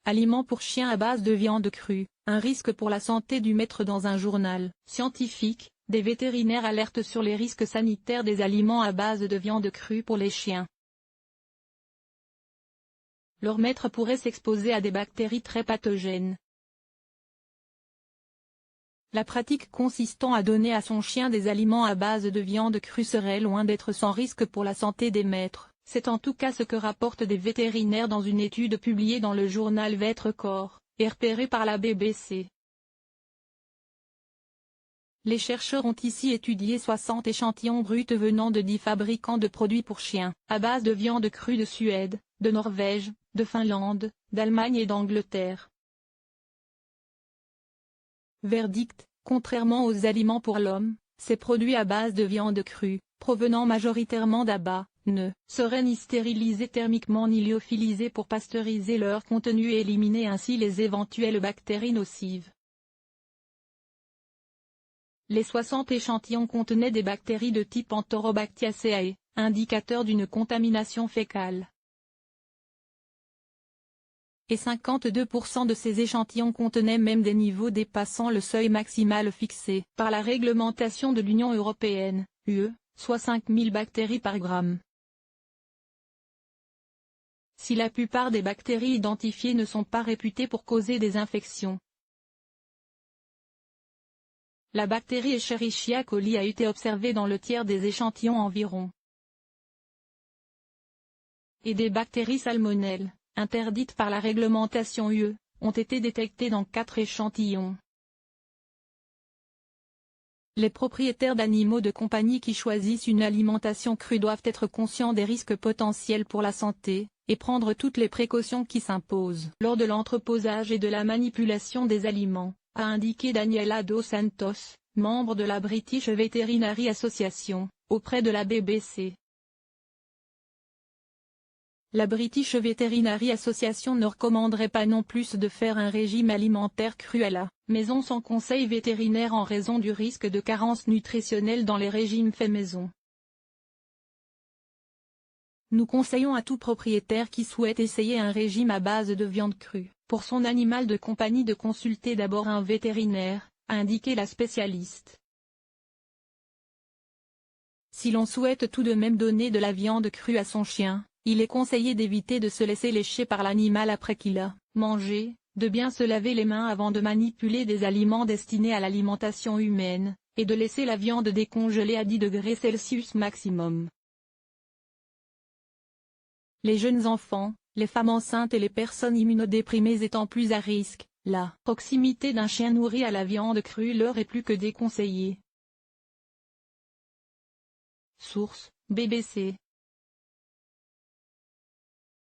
Aliments pour chiens à base de viande crue, un risque pour la santé du maître. Dans un journal scientifique, des vétérinaires alertent sur les risques sanitaires des aliments à base de viande crue pour les chiens. Leur maître pourrait s'exposer à des bactéries très pathogènes. La pratique consistant à donner à son chien des aliments à base de viande crue serait loin d'être sans risque pour la santé des maîtres. C'est en tout cas ce que rapportent des vétérinaires dans une étude publiée dans le journal Vetrecorps, et repérée par la BBC. Les chercheurs ont ici étudié 60 échantillons bruts venant de 10 fabricants de produits pour chiens, à base de viande crue de Suède, de Norvège, de Finlande, d'Allemagne et d'Angleterre. Verdict: contrairement aux aliments pour l'homme, ces produits à base de viande crue, provenant majoritairement d'abats, ne seraient ni stérilisés thermiquement ni lyophilisés pour pasteuriser leur contenu et éliminer ainsi les éventuelles bactéries nocives. Les 60 échantillons contenaient des bactéries de type Enterobactiaceae, indicateur d'une contamination fécale. Et 52% de ces échantillons contenaient même des niveaux dépassant le seuil maximal fixé par la réglementation de l'Union européenne, UE, soit 5000 bactéries par gramme. Si la plupart des bactéries identifiées ne sont pas réputées pour causer des infections, la bactérie Escherichia coli a été observée dans le tiers des échantillons environ. Et des bactéries salmonelles, interdites par la réglementation UE, ont été détectées dans 4 échantillons. Les propriétaires d'animaux de compagnie qui choisissent une alimentation crue doivent être conscients des risques potentiels pour la santé, et prendre toutes les précautions qui s'imposent lors de l'entreposage et de la manipulation des aliments, a indiqué Daniela dos Santos, membre de la British Veterinary Association, auprès de la BBC. La British Veterinary Association ne recommanderait pas non plus de faire un régime alimentaire cru à la maison sans conseil vétérinaire en raison du risque de carence nutritionnelle dans les régimes faits maison. Nous conseillons à tout propriétaire qui souhaite essayer un régime à base de viande crue pour son animal de compagnie de consulter d'abord un vétérinaire, a indiqué la spécialiste. Si l'on souhaite tout de même donner de la viande crue à son chien, il est conseillé d'éviter de se laisser lécher par l'animal après qu'il a mangé, de bien se laver les mains avant de manipuler des aliments destinés à l'alimentation humaine, et de laisser la viande décongelée à 10 degrés Celsius maximum. Les jeunes enfants, les femmes enceintes et les personnes immunodéprimées étant plus à risque, la proximité d'un chien nourri à la viande crue leur est plus que déconseillée. Source: BBC.